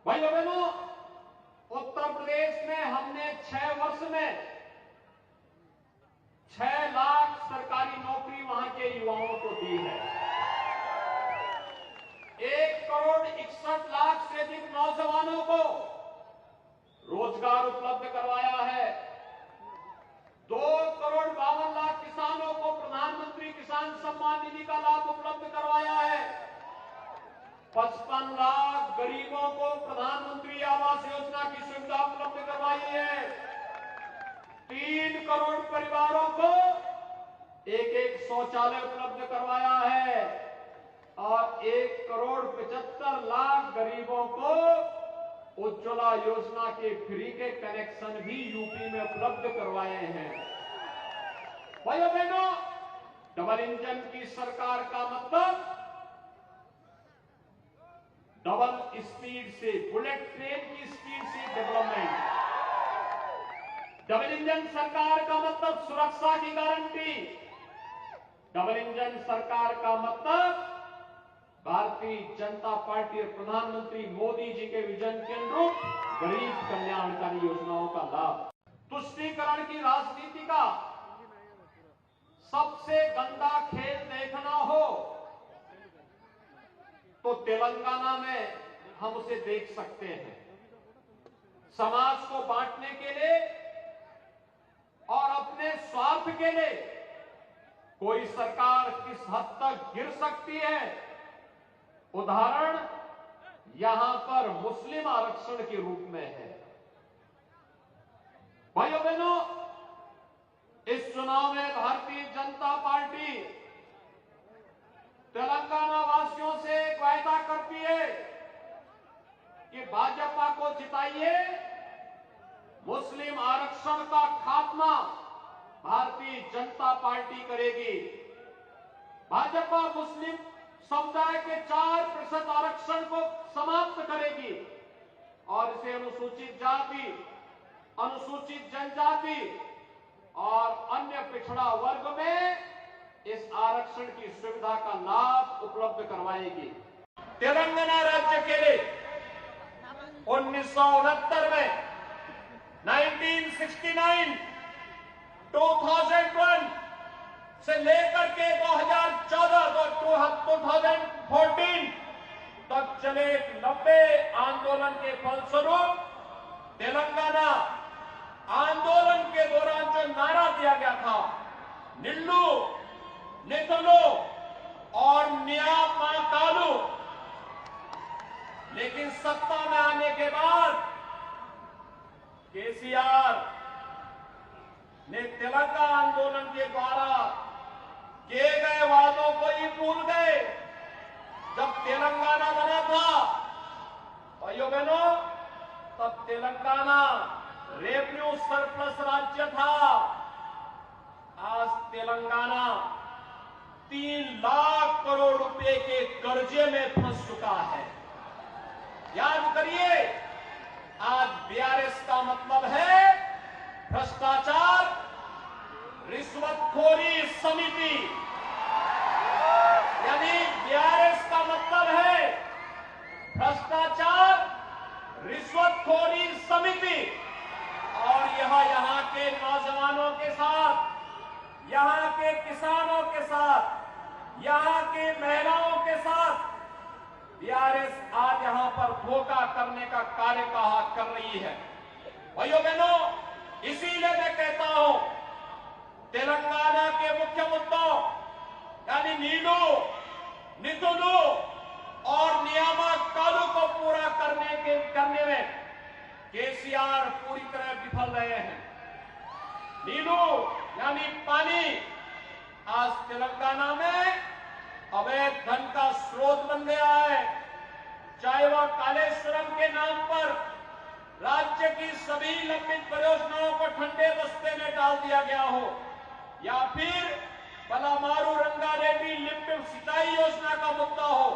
भाइयों बहनों, उत्तर प्रदेश में हमने 6 वर्ष में 6 लाख सरकारी नौकरी वहां के युवाओं को दी है। 1,61,00,000 से अधिक नौजवानों को रोजगार उपलब्ध करवाया है। 2,52,00,000 किसानों को प्रधानमंत्री किसान सम्मान निधि का लाभ उपलब्ध करवाया है। 55 लाख गरीबों को प्रधानमंत्री आवास योजना की सुविधा उपलब्ध करवाई है। 3 करोड़ परिवारों को एक शौचालय उपलब्ध करवाया है और 1,75,00,000 गरीबों को उज्ज्वला योजना के फ्री के कनेक्शन भी यूपी में उपलब्ध करवाए हैं। भाइयों बहनों, डबल इंजन की सरकार का मतलब डबल स्पीड से, बुलेट ट्रेन की स्पीड से डेवलपमेंट। डबल इंजन सरकार का मतलब सुरक्षा की गारंटी। डबल इंजन सरकार का मतलब भारतीय जनता पार्टी और प्रधानमंत्री मोदी जी के विजन के अनुरूप गरीब कल्याणकारी योजनाओं का लाभ। तुष्टीकरण की राजनीति का सबसे गंदा खेल देखना हो तो तेलंगाना में हम उसे देख सकते हैं। समाज को बांटने के लिए और अपने स्वार्थ के लिए कोई सरकार किस हद तक गिर सकती है, उदाहरण यहां पर मुस्लिम आरक्षण के रूप में है। भाइयों बहनों, इस चुनाव में भारतीय जनता पार्टी तेलंगाना वासियों से एक वायदा करती है कि भाजपा को जिताइए, मुस्लिम आरक्षण का खात्मा भारतीय जनता पार्टी करेगी। भाजपा मुस्लिम समुदाय के 4% आरक्षण को समाप्त करेगी और इसे अनुसूचित जाति, अनुसूचित जनजाति और अन्य पिछड़ा वर्ग में इस आरक्षण की सुविधा का लाभ उपलब्ध करवाएगी। तेलंगाना राज्य के लिए 1969 में 1969, 2001 से लेकर के 2014 तक चले एक लंबे आंदोलन के फलस्वरूप तेलंगाना आंदोलन के दौरान जो नारा दिया गया था, निल्लू नितुलू और न्यामा कालू, लेकिन सत्ता में आने के बाद केसीआर ने तेलंगाना आंदोलन के द्वारा किए गए वादों को ही भूल गए। जब तेलंगाना बना था भाइयों बहनों, तब तेलंगाना रेवेन्यू सरप्लस राज्य था। आज तेलंगाना 3 लाख करोड़ रुपए के कर्जे में फंस चुका है। याद करिए, आज बीआरएस का मतलब है भ्रष्टाचार रिश्वतखोरी समिति, यानी बीआरएस का मतलब है भ्रष्टाचार रिश्वतखोरी समिति। और यह यहाँ के नौजवानों के साथ, यहाँ के किसानों के साथ, यहाँ के महिलाओं के साथ बीआरएस आज यहाँ पर धोखा करने का कार्य कर रही है। भाइयों बहनों, इसीलिए मैं कहता हूं, तेलंगाना के मुख्य मुद्दों यानी नीलू, नितुलू और नियामा कालू को पूरा करने में केसीआर पूरी तरह विफल रहे हैं। नीलू यानी पानी आज तेलंगाना में अवैध धन का स्रोत बन गया है। चाहे वह कालेश्वरम के नाम पर राज्य की सभी लंबित परियोजनाओं को ठंडे बस्ते में डाल दिया गया हो, या फिर पलामारू रंगारेड्डी लिफ्ट सिंचाई योजना का मुद्दा हो,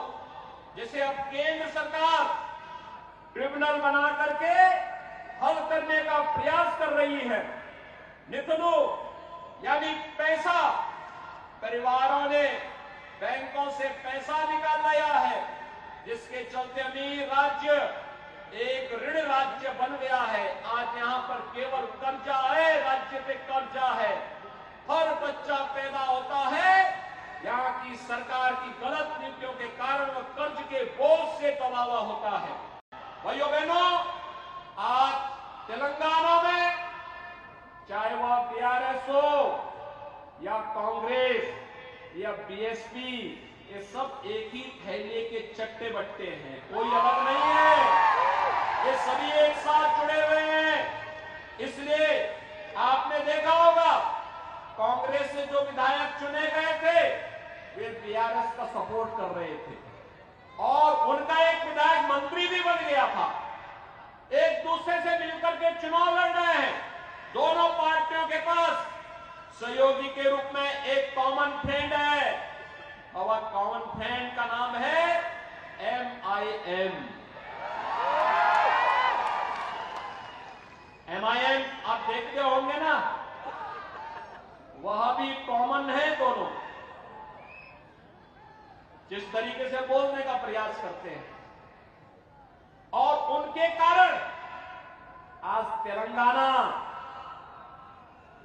जिसे अब केंद्र सरकार ट्रिब्यूनल बना करके हल करने का प्रयास कर रही है। नितुलू यानी पैसा, परिवारों ने बैंकों से पैसा निकाल लिया है, जिसके चलते अमीर राज्य एक ऋण राज्य बन गया है। आज यहाँ पर केवल कर्जा है, राज्य पे कर्जा है। हर बच्चा पैदा होता है, यहाँ की सरकार की गलत नीतियों के कारण वह कर्ज के बोझ से दबा हुआ होता है। भाइयों बहनों, आज तेलंगाना में चाहे वह बीआरएस हो या कांग्रेस या बीएसपी, ये सब एक ही थैले के चट्टे बट्टे हैं, कोई अलग नहीं है। ये सभी एक साथ जुड़े हुए हैं। इसलिए आपने देखा होगा कांग्रेस से जो विधायक चुने गए थे वे बीआरएस का सपोर्ट कर रहे थे और उनका एक विधायक मंत्री भी बन गया था। एक दूसरे से मिलकर के चुनाव लड़ रहे हैं। दोनों पार्टियों के पास सहयोगी के रूप में एक कॉमन फ्रेंड है और वह कॉमन फ्रेंड का नाम है MIM। MIM आप देखते होंगे ना, वह भी कॉमन है। दोनों जिस तरीके से बोलने का प्रयास करते हैं और उनके कारण आज तेलंगाना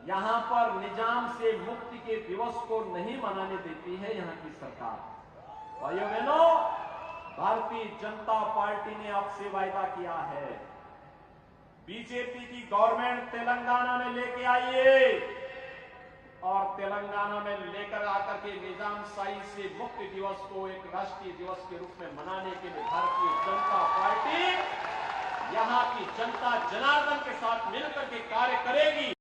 यहां पर निजाम से मुक्ति के दिवस को नहीं मनाने देती है यहां की सरकार। भाइयों बहनों, भारतीय जनता पार्टी ने आपसे वायदा किया है, बीजेपी की गवर्नमेंट तेलंगाना में लेके आइए और तेलंगाना में लेकर आकर के निजामशाही से मुक्ति दिवस को एक राष्ट्रीय दिवस के रूप में मनाने के लिए भारतीय जनता पार्टी यहां की जनता जनार्दन के साथ मिलकर के कार्य करेगी।